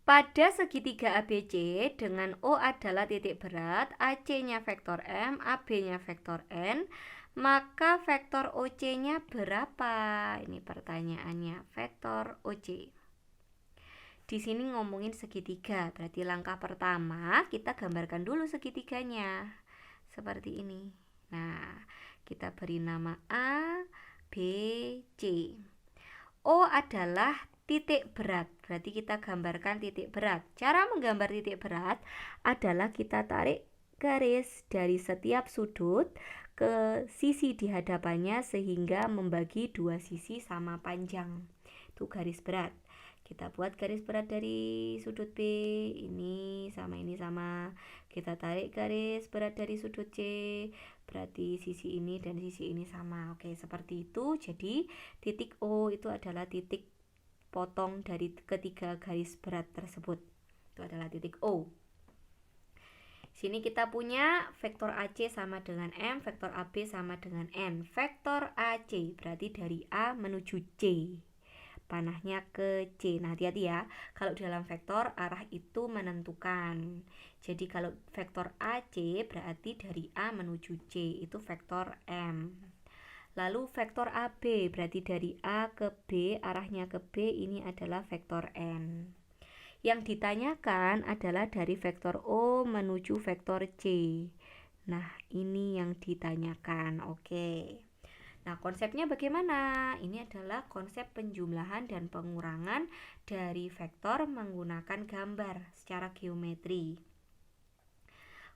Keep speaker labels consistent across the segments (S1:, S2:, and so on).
S1: Pada segitiga ABC dengan O adalah titik berat, AC-nya vektor M, AB-nya vektor N, maka vektor OC-nya berapa? Ini pertanyaannya, vektor OC. Di sini ngomongin segitiga, berarti langkah pertama kita gambarkan dulu segitiganya. Seperti ini. Nah, kita beri nama A, B, C. O adalah titik berat, berarti kita gambarkan titik berat. Cara menggambar titik berat adalah kita tarik garis dari setiap sudut ke sisi di hadapannya sehingga membagi dua sisi sama panjang. Itu garis berat. Kita buat garis berat dari sudut B, ini sama. Kita tarik garis berat dari sudut C, berarti sisi ini dan sisi ini sama. Oke, seperti itu. Jadi titik O itu adalah titik potong dari ketiga garis berat tersebut. Itu adalah titik O. Sini kita punya vektor AC sama dengan M, vektor AB sama dengan N. Vektor AC berarti dari A menuju C, panahnya ke C. Nah, hati-hati ya, kalau dalam vektor arah itu menentukan. Jadi kalau vektor AC berarti dari A menuju C, itu vektor M. Lalu vektor AB berarti dari A ke B, arahnya ke B, ini adalah vektor N. Yang ditanyakan adalah dari vektor O menuju vektor C. Nah, ini yang ditanyakan. Oke. Nah, konsepnya bagaimana? Ini adalah konsep penjumlahan dan pengurangan dari vektor menggunakan gambar secara geometri.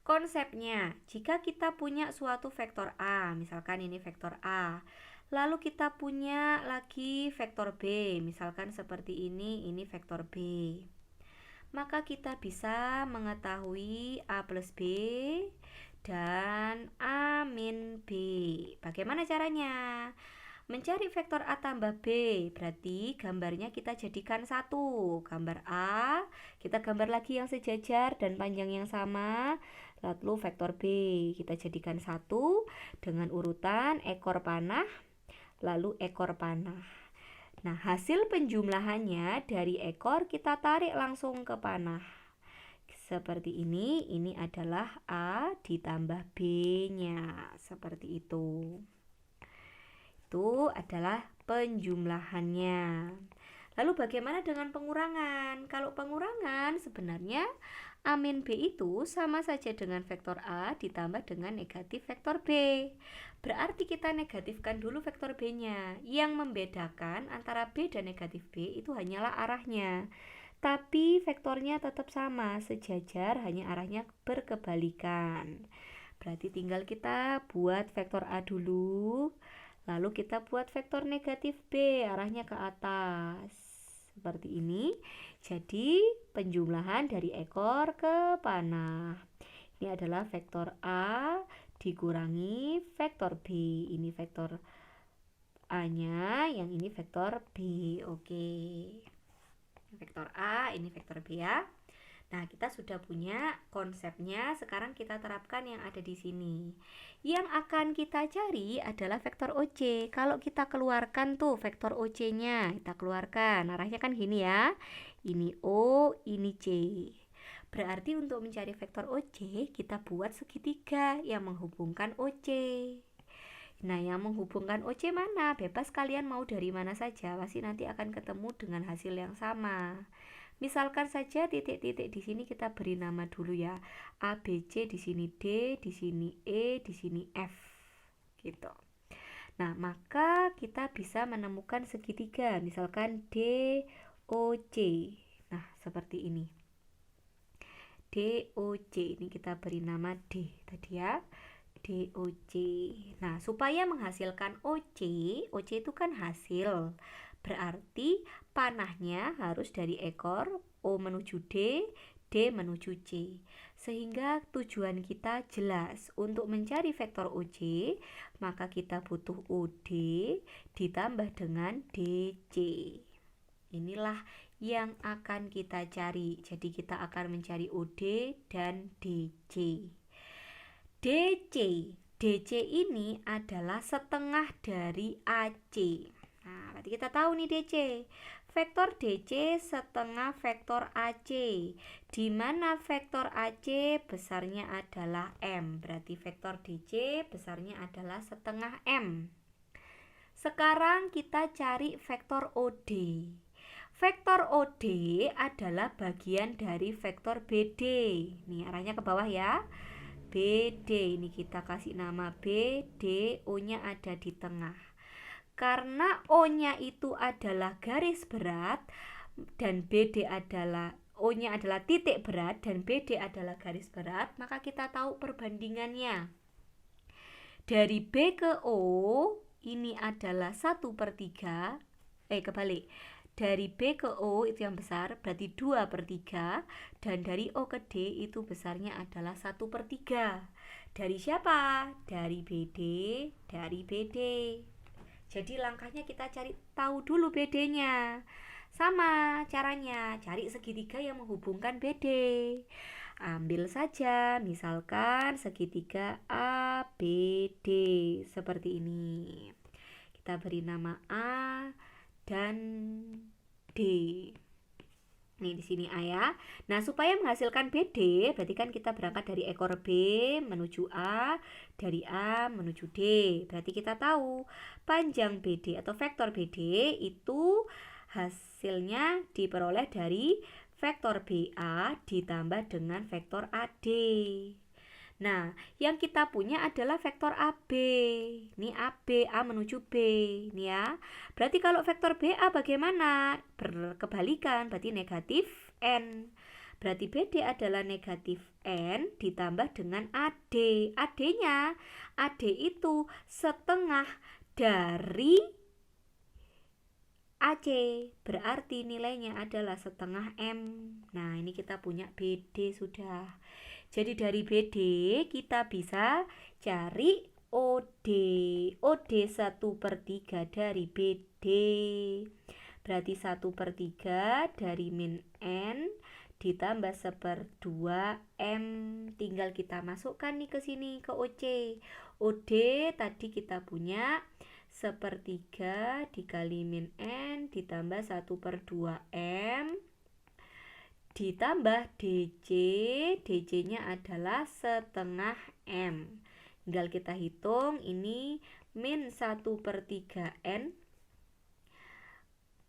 S1: Konsepnya, jika kita punya suatu vektor A, misalkan ini vektor A, lalu kita punya lagi vektor B, misalkan seperti ini vektor B, maka kita bisa mengetahui A plus B dan A min B. Bagaimana caranya? Mencari vektor A tambah B, berarti gambarnya kita jadikan satu. Gambar A, kita gambar lagi yang sejajar dan panjang yang sama. Lalu vektor B, kita jadikan satu dengan urutan ekor panah, lalu ekor panah. Nah, hasil penjumlahannya dari ekor kita tarik langsung ke panah. Seperti ini adalah A ditambah B-nya, seperti itu. Itu adalah penjumlahannya. Lalu bagaimana dengan pengurangan? Kalau pengurangan sebenarnya A min B itu sama saja dengan vektor A ditambah dengan negatif vektor B. Berarti kita negatifkan dulu vektor B-nya. Yang membedakan antara B dan negatif B itu hanyalah arahnya. Tapi vektornya tetap sama, sejajar, hanya arahnya berkebalikan. Berarti tinggal kita buat vektor A dulu, lalu kita buat vektor negatif B, arahnya ke atas. Seperti ini. Jadi penjumlahan dari ekor ke panah. Ini adalah vektor A dikurangi vektor B. Ini vektor A-nya, yang ini vektor B. Oke. Vektor A, ini vektor B ya. Nah, kita sudah punya konsepnya, sekarang kita terapkan yang ada di sini. Yang akan kita cari adalah vektor OC. Kalau kita keluarkan tuh vektor OC-nya, kita keluarkan. Arahnya kan gini ya. Ini O, ini C. Berarti untuk mencari vektor OC, kita buat segitiga yang menghubungkan OC. Nah, yang menghubungkan OC mana? Bebas kalian mau dari mana saja, pasti nanti akan ketemu dengan hasil yang sama. Misalkan saja titik-titik di sini kita beri nama dulu ya. A, B, C, di sini D, di sini E, di sini F. Gitu. Nah, maka kita bisa menemukan segitiga, misalkan D, O, C. Nah, seperti ini. D, O, C. Ini kita beri nama D tadi ya. DOC. Nah, supaya menghasilkan OC itu kan hasil. Berarti panahnya harus dari ekor O menuju D, D menuju C. Sehingga tujuan kita jelas. Untuk mencari vektor OC, maka kita butuh OD ditambah dengan DC. Inilah yang akan kita cari. Jadi kita akan mencari OD dan DC. DC ini adalah setengah dari AC. Nah, berarti kita tahu nih DC. Vektor DC setengah vektor AC, di mana vektor AC besarnya adalah M. Berarti vektor DC besarnya adalah setengah M. Sekarang kita cari vektor OD. Vektor OD adalah bagian dari vektor BD. Nih arahnya ke bawah ya. BD, ini kita kasih nama BD, O-nya ada di tengah. Karena O-nya itu adalah garis berat dan BD adalah O-nya adalah titik berat dan BD adalah garis berat, maka kita tahu perbandingannya. Dari B ke O ini adalah 1/3. Kebalik. Dari B ke O itu yang besar, berarti 2/3. Dan dari O ke D itu besarnya adalah 1/3. Dari siapa? Dari BD, dari BD. Jadi langkahnya kita cari tahu dulu BD-nya. Sama caranya, cari segitiga yang menghubungkan BD. Ambil saja misalkan segitiga ABD seperti ini. Kita beri nama A dan D. Nih di sini A ya. Nah, supaya menghasilkan BD, berarti kan kita berangkat dari ekor B menuju A, dari A menuju D. Berarti kita tahu panjang BD atau vektor BD itu hasilnya diperoleh dari vektor BA ditambah dengan vektor AD. Nah, yang kita punya adalah vektor AB. Ini AB, A menuju B. Ini ya. Berarti kalau vektor BA bagaimana? Berkebalikan, berarti negatif N. Berarti BD adalah negatif N ditambah dengan AD. AD-nya, AD itu setengah dari AC. Berarti nilainya adalah setengah M. Nah, ini kita punya BD sudah. Jadi dari BD kita bisa cari OD. OD 1/3 dari BD. Berarti 1/3 dari min N ditambah 1/2 M. Tinggal kita masukkan nih ke sini ke OC. OD tadi kita punya 1/3 dikali min N ditambah 1/2 M ditambah DC, DC-nya adalah setengah M. Tinggal kita hitung, ini min 1/3 N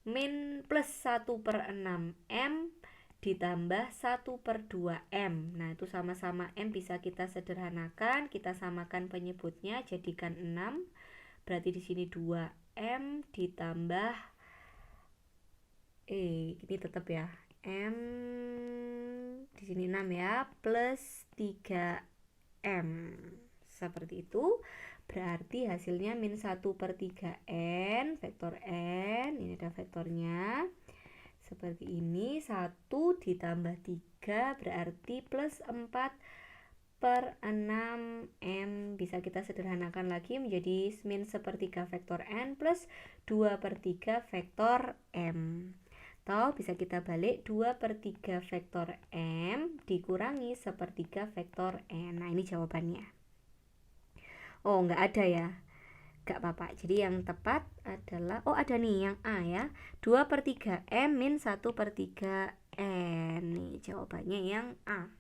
S1: min plus 1/6 M ditambah 1/2 M. Nah, itu sama-sama M bisa kita sederhanakan, kita samakan penyebutnya, jadikan 6. Berarti di sini 2M ditambah ini tetap ya. M di sini 6 ya, plus 3M. Seperti itu. Berarti hasilnya min 1/3 N, vektor N. Ini ada vektornya. Seperti ini, 1 ditambah 3 berarti plus 4/6 M. Bisa kita sederhanakan lagi menjadi min 1/3 vektor N plus 2/3 vektor M. Atau bisa kita balik 2/3 vektor M dikurangi 1/3 vektor N. Nah, ini jawabannya. Oh, nggak ada ya. Nggak apa-apa. Jadi yang tepat adalah, ada nih yang A ya. 2/3 M min 1/3 N. Nih jawabannya yang A.